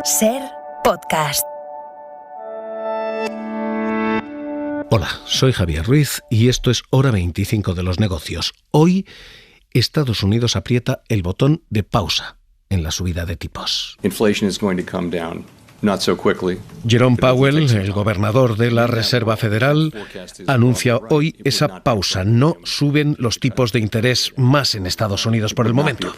SER Podcast. Hola, soy Javier Ruiz y esto es Hora 25 de los negocios. Hoy, Estados Unidos aprieta el botón de pausa en la subida de tipos. Inflation is going to come down. Not so quickly. Jerome Powell, el gobernador de la Reserva Federal, anuncia hoy esa pausa. No suben los tipos de interés más en Estados Unidos por el momento.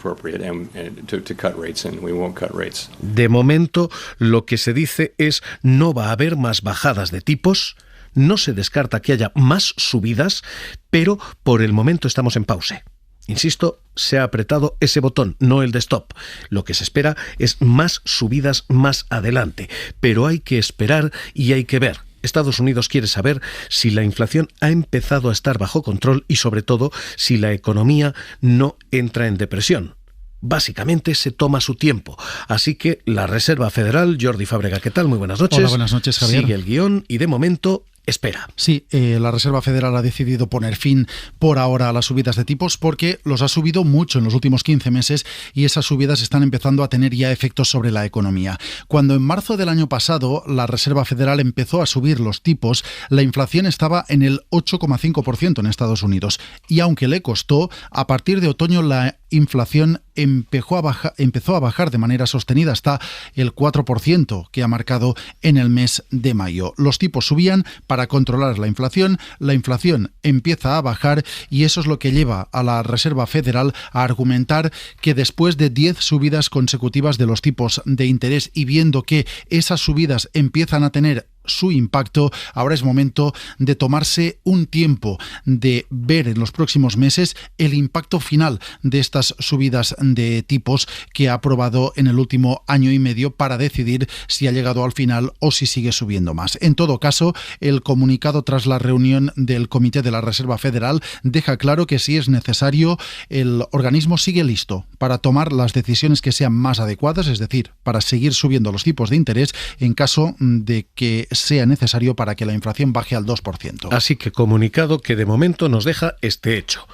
De momento, lo que se dice es no va a haber más bajadas de tipos, no se descarta que haya más subidas, pero por el momento estamos en pausa. Insisto, se ha apretado ese botón, no el de stop. Lo que se espera es más subidas más adelante, pero hay que esperar y hay que ver. Estados Unidos quiere saber si la inflación ha empezado a estar bajo control y, sobre todo, si la economía no entra en depresión. Básicamente se toma su tiempo. Así que la Reserva Federal, Jordi Fábrega, ¿qué tal? Muy buenas noches. Hola, buenas noches, Javier. Sigue el guión y de momento espera. Sí, la Reserva Federal ha decidido poner fin por ahora a las subidas de tipos porque los ha subido mucho en los últimos 15 meses y esas subidas están empezando a tener ya efectos sobre la economía. Cuando en marzo del año pasado la Reserva Federal empezó a subir los tipos, la inflación estaba en el 8,5% en Estados Unidos y aunque le costó, a partir de otoño la inflación empezó a bajar de manera sostenida hasta el 4% que ha marcado en el mes de mayo. Los tipos subían para controlar la inflación empieza a bajar y eso es lo que lleva a la Reserva Federal a argumentar que después de 10 subidas consecutivas de los tipos de interés y viendo que esas subidas empiezan a tener su impacto, ahora es momento de tomarse un tiempo, de ver en los próximos meses el impacto final de estas subidas de tipos que ha aprobado en el último año y medio para decidir si ha llegado al final o si sigue subiendo más. En todo caso, el comunicado tras la reunión del Comité de la Reserva Federal deja claro que si es necesario, el organismo sigue listo para tomar las decisiones que sean más adecuadas, es decir, para seguir subiendo los tipos de interés en caso de que sea necesario para que la inflación baje al 2%. Así que comunicado que de momento nos deja este hecho.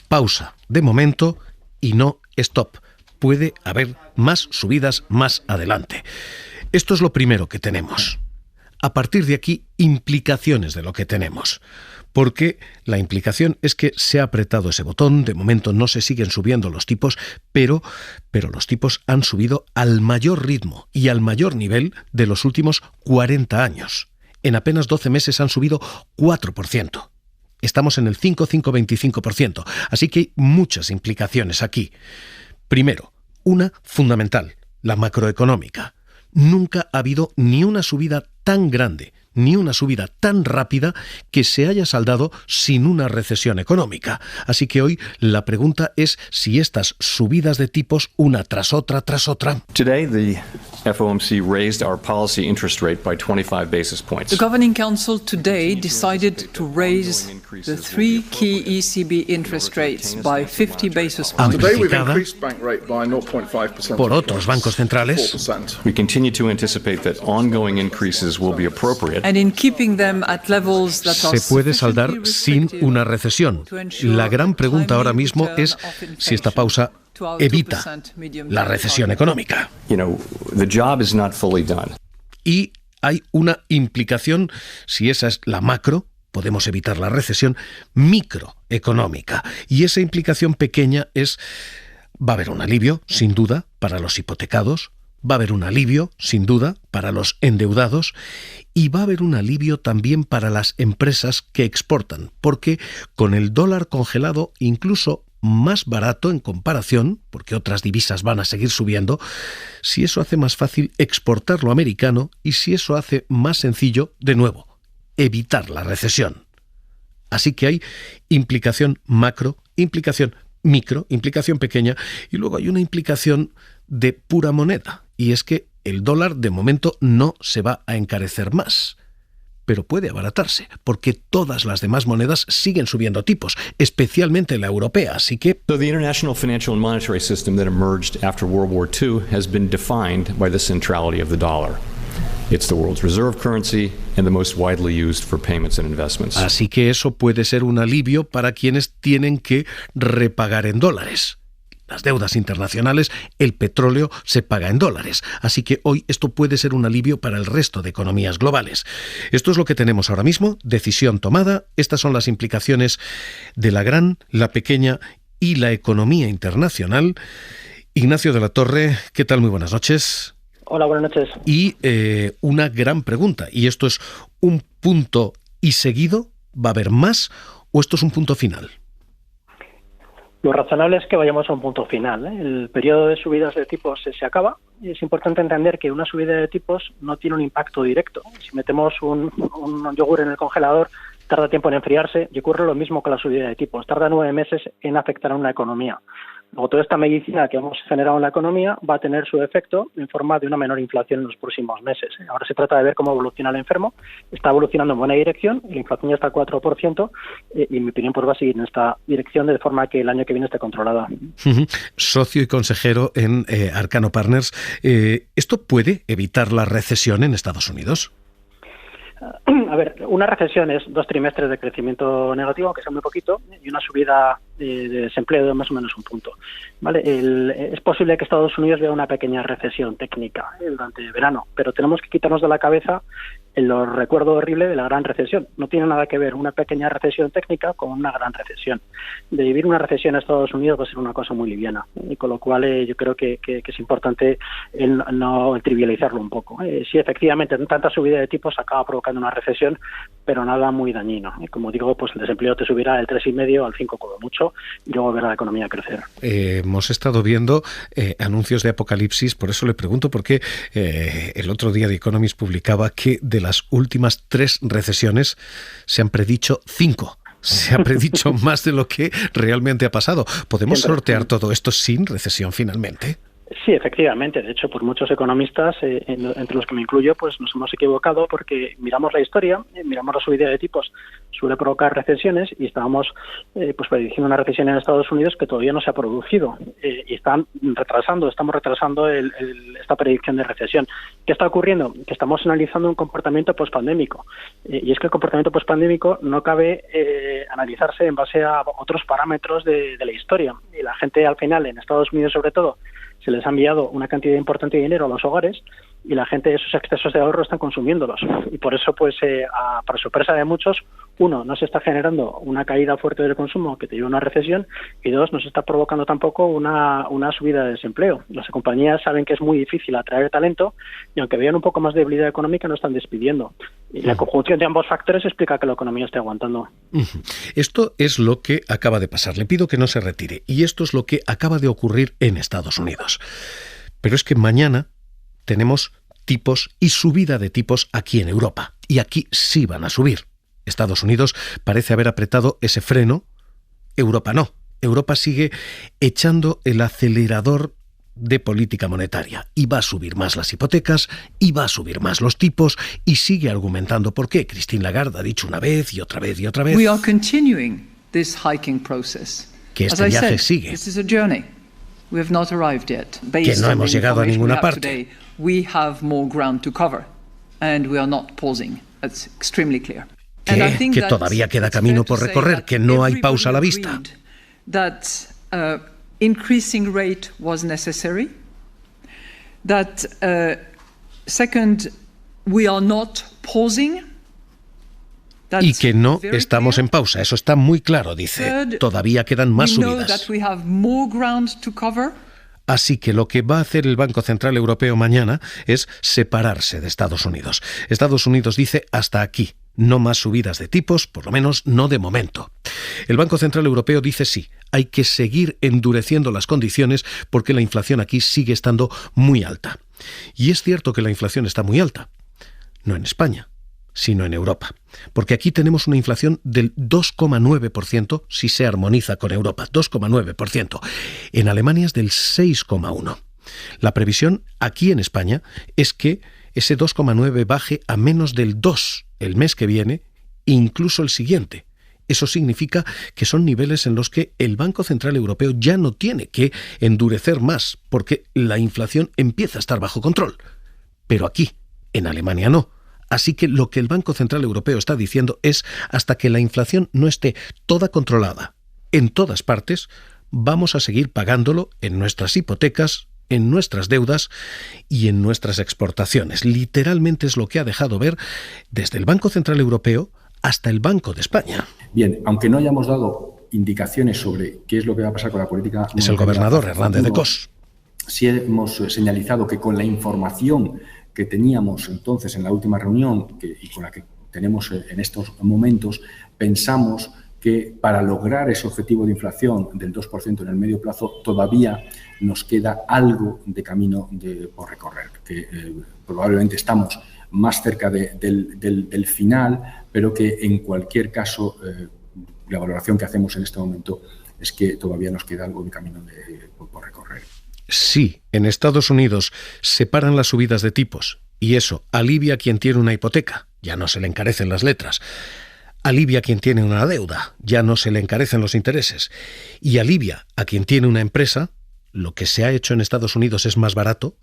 Pausa de momento y no stop. Puede haber más subidas más adelante. Esto es lo primero que tenemos. A partir de aquí, implicaciones de lo que tenemos. Porque la implicación es que se ha apretado ese botón, de momento no se siguen subiendo los tipos, pero los tipos han subido al mayor ritmo y al mayor nivel de los últimos 40 años. En apenas 12 meses han subido 4%. Estamos en el 5,25%, así que hay muchas implicaciones aquí. Primero, una fundamental, la macroeconómica. Nunca ha habido ni una subida tan grande, ni una subida tan rápida que se haya saldado sin una recesión económica. Así que hoy la pregunta es si estas subidas de tipos, una tras otra, Today, the FOMC raised our policy interest rate by 25 basis points. The Governing Council today decided to raise the three key ECB interest rates by 50 basis points. Amplificada por otros bancos centrales. We continue to anticipate that ongoing increases will be appropriate. And in keeping them at levels that are Se puede saldar sin una recesión. La gran pregunta ahora mismo es si esta pausa evita la recesión económica. The job is not fully done. Y hay una implicación, si esa es la macro, podemos evitar la recesión microeconómica. Y esa implicación pequeña es, va a haber un alivio, sin duda, para los hipotecados, va a haber un alivio, sin duda, para los endeudados y va a haber un alivio también para las empresas que exportan, porque con el dólar congelado, incluso más barato en comparación, porque otras divisas van a seguir subiendo, si eso hace más fácil exportar lo americano y si eso hace más sencillo, de nuevo, evitar la recesión. Así que hay implicación macro, implicación micro, implicación pequeña y luego hay una implicación de pura moneda. Y es que el dólar de momento no se va a encarecer más, pero puede abaratarse, porque todas las demás monedas siguen subiendo tipos, especialmente la europea, así que... So the international financial and monetary system that emerged after World War II has been defined by the centrality of the dollar. It's the world's reserve currency and the most widely used for payments and investments. Así que eso puede ser un alivio para quienes tienen que repagar en dólares. las deudas internacionales, el petróleo se paga en dólares. Así que hoy esto puede ser un alivio para el resto de economías globales. Esto es lo que tenemos ahora mismo, decisión tomada. Estas son las implicaciones de la gran, la pequeña y la economía internacional. Ignacio de la Torre, ¿qué tal? Muy buenas noches. Hola, buenas noches. Y una gran pregunta, y esto es un punto y seguido, ¿va a haber más o esto es un punto final? Lo razonable es que vayamos a un punto final, ¿eh? El periodo de subidas de tipos se acaba y es importante entender que una subida de tipos no tiene un impacto directo. Si metemos un yogur en el congelador, tarda tiempo en enfriarse y ocurre lo mismo con la subida de tipos. Tarda 9 meses en afectar a una economía. Luego, toda esta medicina que hemos generado en la economía va a tener su efecto en forma de una menor inflación en los próximos meses. Ahora se trata de ver cómo evoluciona el enfermo. Está evolucionando en buena dirección, la inflación ya está al 4% y en mi opinión pues va a seguir en esta dirección de forma que el año que viene esté controlada. Socio y consejero en Arcano Partners, ¿esto puede evitar la recesión en Estados Unidos? A ver, una recesión es 2 trimestres de crecimiento negativo, aunque sea muy poquito, y una subida de desempleo de más o menos un punto. ¿Vale? Es posible que Estados Unidos vea una pequeña recesión técnica durante verano, pero tenemos que quitarnos de la cabeza el recuerdo horrible de la gran recesión. No tiene nada que ver una pequeña recesión técnica con una gran recesión. De vivir una recesión en Estados Unidos va a ser una cosa muy liviana, y con lo cual yo creo que es importante no trivializarlo un poco. Sí, efectivamente, tanta subida de tipos acaba provocando una recesión, pero nada muy dañino. Como digo, pues el desempleo te subirá del 3,5 al 5 como mucho, y luego verá la economía crecer. Hemos estado viendo anuncios de apocalipsis, por eso le pregunto, porque el otro día The Economist publicaba que de las últimas 3 recesiones se han predicho 5. Se ha predicho más de lo que realmente ha pasado. ¿Podemos sortear todo esto sin recesión finalmente? Sí, efectivamente. De hecho, por muchos economistas, entre los que me incluyo, pues nos hemos equivocado porque miramos la historia, miramos la subida de tipos, suele provocar recesiones y estábamos pues prediciendo una recesión en Estados Unidos que todavía no se ha producido y estamos retrasando esta predicción de recesión. ¿Qué está ocurriendo? Que estamos analizando un comportamiento pospandémico y es que el comportamiento pospandémico no cabe analizarse en base a otros parámetros de la historia, y la gente al final, en Estados Unidos sobre todo, se les ha enviado una cantidad importante de dinero a los hogares y la gente, esos excesos de ahorro, están consumiéndolos. Y por eso, pues, para sorpresa de muchos, 1, no se está generando una caída fuerte del consumo que te lleva a una recesión, y 2, no se está provocando tampoco una subida de desempleo. Las compañías saben que es muy difícil atraer talento y aunque vean un poco más de debilidad económica, no están despidiendo. Y la conjunción de ambos factores explica que la economía esté aguantando. Esto es lo que acaba de pasar. Le pido que no se retire. Y esto es lo que acaba de ocurrir en Estados Unidos. Pero es que mañana tenemos tipos y subida de tipos aquí en Europa. Y aquí sí van a subir. Estados Unidos parece haber apretado ese freno. Europa no. Europa sigue echando el acelerador de política monetaria y va a subir más las hipotecas y va a subir más los tipos y sigue argumentando por qué. Christine Lagarde ha dicho una vez y otra vez y otra vez. We are continuing this hiking process. Que este viaje sigue. This is a journey. We have not arrived yet. Que no hemos llegado a ninguna parte. Today, we have more ground to cover and we are not pausing. That's extremely clear. Que todavía queda camino por recorrer, que no hay pausa a la vista. That increasing rate was necessary. That second, we are not pausing. Y que no estamos en pausa. Eso está muy claro, dice. Todavía quedan más subidas. Así que lo que va a hacer el Banco Central Europeo mañana es separarse de Estados Unidos. Estados Unidos dice hasta aquí. No más subidas de tipos, por lo menos no de momento. El Banco Central Europeo dice sí, hay que seguir endureciendo las condiciones porque la inflación aquí sigue estando muy alta. Y es cierto que la inflación está muy alta, no en España, sino en Europa. Porque aquí tenemos una inflación del 2,9% si se armoniza con Europa, 2,9%. En Alemania es del 6,1%. La previsión aquí en España es que ese 2,9 baje a menos del 2 el mes que viene, incluso el siguiente. Eso significa que son niveles en los que el Banco Central Europeo ya no tiene que endurecer más, porque la inflación empieza a estar bajo control. Pero aquí, en Alemania, no. Así que lo que el Banco Central Europeo está diciendo es, hasta que la inflación no esté toda controlada en todas partes, vamos a seguir pagándolo en nuestras hipotecas, en nuestras deudas y en nuestras exportaciones. Literalmente es lo que ha dejado ver desde el Banco Central Europeo hasta el Banco de España. Bien, aunque no hayamos dado indicaciones sobre qué es lo que va a pasar con la política... Es el gobernador Hernández de Cos. Sí hemos señalizado que con la información que teníamos entonces en la última reunión y con la que tenemos en estos momentos, pensamos que para lograr ese objetivo de inflación del 2% en el medio plazo todavía nos queda algo de camino por recorrer, que probablemente estamos más cerca del final, pero que en cualquier caso la valoración que hacemos en este momento es que todavía nos queda algo de camino por recorrer. Sí, en Estados Unidos se paran las subidas de tipos y eso alivia a quien tiene una hipoteca, ya no se le encarecen las letras. Alivia a quien tiene una deuda, ya no se le encarecen los intereses. Y alivia a quien tiene una empresa, lo que se ha hecho en Estados Unidos es más barato.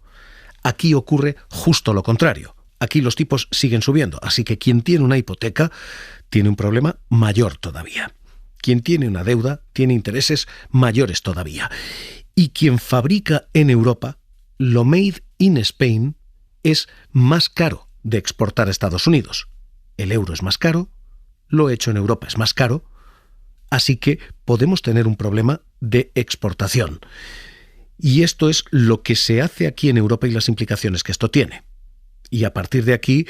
Aquí ocurre justo lo contrario. Aquí los tipos siguen subiendo, así que quien tiene una hipoteca tiene un problema mayor todavía. Quien tiene una deuda tiene intereses mayores todavía. Y quien fabrica en Europa, lo made in Spain es más caro de exportar a Estados Unidos. El euro es más caro, lo hecho en Europa es más caro, así que podemos tener un problema de exportación. Y esto es lo que se hace aquí en Europa y las implicaciones que esto tiene. Y a partir de aquí,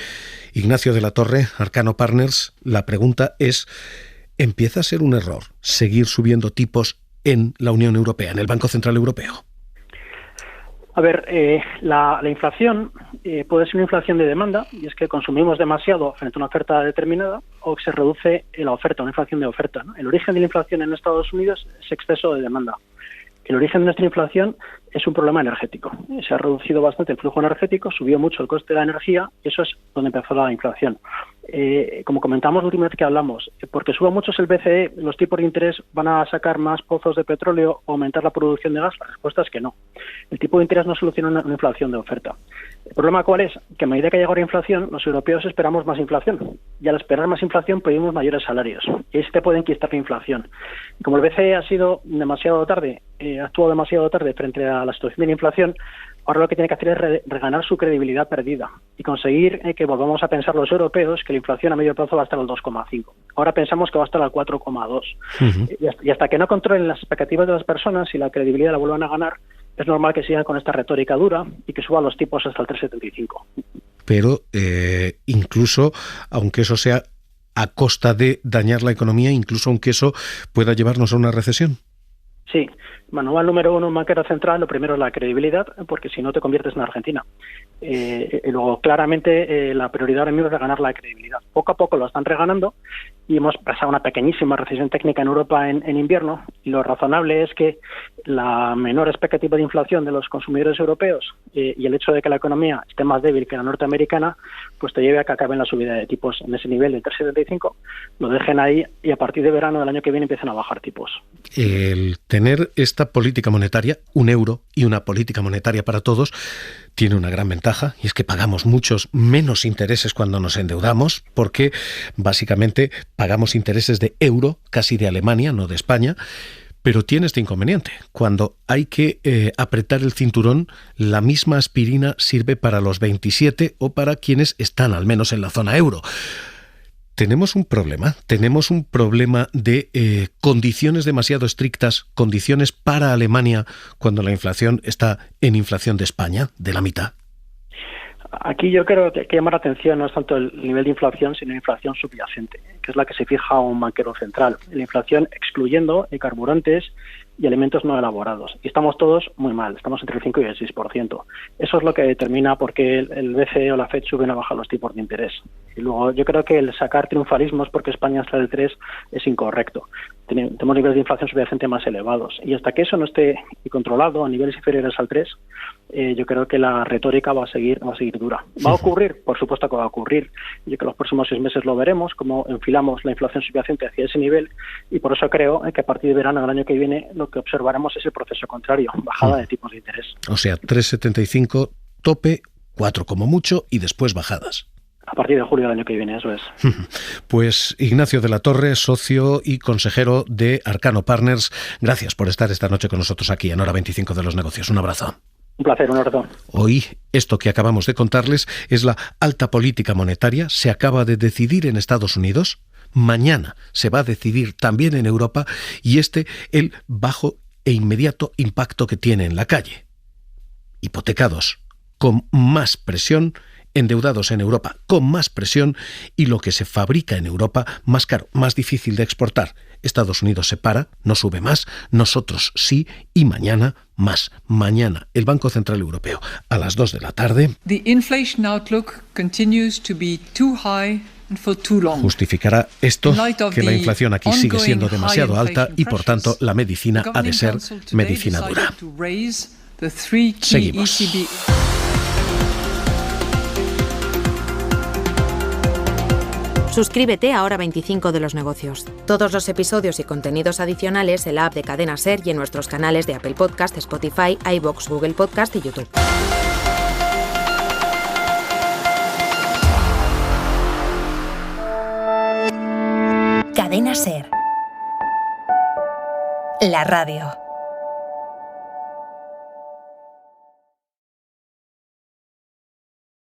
Ignacio de la Torre, Arcano Partners, la pregunta es, ¿empieza a ser un error seguir subiendo tipos en la Unión Europea, en el Banco Central Europeo? A ver, la inflación puede ser una inflación de demanda, y es que consumimos demasiado frente a una oferta determinada, o que se reduce la oferta, una inflación de oferta, ¿no? El origen de la inflación en Estados Unidos es exceso de demanda. El origen de nuestra inflación es un problema energético. Se ha reducido bastante el flujo energético, subió mucho el coste de la energía, y eso es donde empezó la inflación. Como comentamos la última vez que hablamos, porque suba mucho el BCE, los tipos de interés van a sacar más pozos de petróleo o aumentar la producción de gas. La respuesta es que no. El tipo de interés no soluciona una inflación de oferta. ¿El problema cuál es? Que a medida que llega la inflación, los europeos esperamos más inflación. Y al esperar más inflación pedimos mayores salarios. Y ahí se te puede enquistar la inflación. Y como el BCE ha sido demasiado tarde, ha actuado demasiado tarde frente a la situación de la inflación, ahora lo que tiene que hacer es reganar su credibilidad perdida y conseguir que volvamos a pensar los europeos que la inflación a medio plazo va a estar al 2,5. Ahora pensamos que va a estar al 4,2. Y hasta que no controlen las expectativas de las personas y la credibilidad la vuelvan a ganar, es normal que sigan con esta retórica dura y que suban los tipos hasta el 3,75. Pero incluso, aunque eso sea a costa de dañar la economía, incluso aunque eso pueda llevarnos a una recesión. Sí, manual número 1 en banquero central, lo primero es la credibilidad, porque si no te conviertes en Argentina. Y luego, claramente, la prioridad ahora mismo es reganar la credibilidad. Poco a poco lo están reganando y hemos pasado una pequeñísima recesión técnica en Europa en invierno, y lo razonable es que la menor expectativa de inflación de los consumidores europeos y el hecho de que la economía esté más débil que la norteamericana, pues te lleve a que acaben la subida de tipos en ese nivel de 3,75, lo dejen ahí y a partir de verano del año que viene empiezan a bajar tipos. El tener esta política monetaria, un euro y una política monetaria para todos, tiene una gran ventaja, y es que pagamos muchos menos intereses cuando nos endeudamos, porque básicamente pagamos intereses de euro, casi de Alemania, no de España. Pero tiene este inconveniente. Cuando hay que apretar el cinturón, la misma aspirina sirve para los 27 o para quienes están al menos en la zona euro. Tenemos un problema de condiciones demasiado estrictas, condiciones para Alemania cuando la inflación está en inflación de España, de la mitad. Aquí yo creo que hay que llamar la atención no es tanto el nivel de inflación, sino la inflación subyacente, que es la que se fija un banquero central. La inflación excluyendo carburantes y alimentos no elaborados. Y estamos todos muy mal, estamos entre el 5 y el 6%. Eso es lo que determina por qué el BCE o la FED suben a bajar los tipos de interés. Y luego yo creo que el sacar triunfalismos porque España está del 3 es incorrecto. Tenemos niveles de inflación subyacente más elevados. Y hasta que eso no esté controlado a niveles inferiores al 3, yo creo que la retórica va a seguir dura. ¿Va a ocurrir? Por supuesto que va a ocurrir. Yo creo que los próximos 6 meses lo veremos, cómo enfilamos la inflación subyacente hacia ese nivel, y por eso creo que a partir de verano del año que viene lo que observaremos es el proceso contrario, bajada de tipos de interés. O sea, 3,75 tope, 4 como mucho, y después bajadas. a partir de julio del año que viene, eso es. Pues Ignacio de la Torre, socio y consejero de Arcano Partners, gracias por estar esta noche con nosotros aquí en Hora 25 de los Negocios. Un abrazo. Un placer, un abrazo. Hoy, esto que acabamos de contarles es la alta política monetaria. Se acaba de decidir en Estados Unidos. Mañana se va a decidir también en Europa, y el bajo e inmediato impacto que tiene en la calle. Hipotecados con más presión, endeudados en Europa con más presión, y lo que se fabrica en Europa más caro, más difícil de exportar. Estados Unidos se para, no sube más, nosotros sí, y mañana más. Mañana el Banco Central Europeo a las 2 de la tarde The inflation outlook continues to be too high and for too long. Justificará esto, que la inflación aquí sigue siendo demasiado alta y por tanto la medicina ha de ser medicina dura. Seguimos. Suscríbete a Hora 25 de los Negocios. Todos los episodios y contenidos adicionales en la app de Cadena SER y en nuestros canales de Apple Podcast, Spotify, iVoox, Google Podcast y YouTube. Cadena SER. La radio.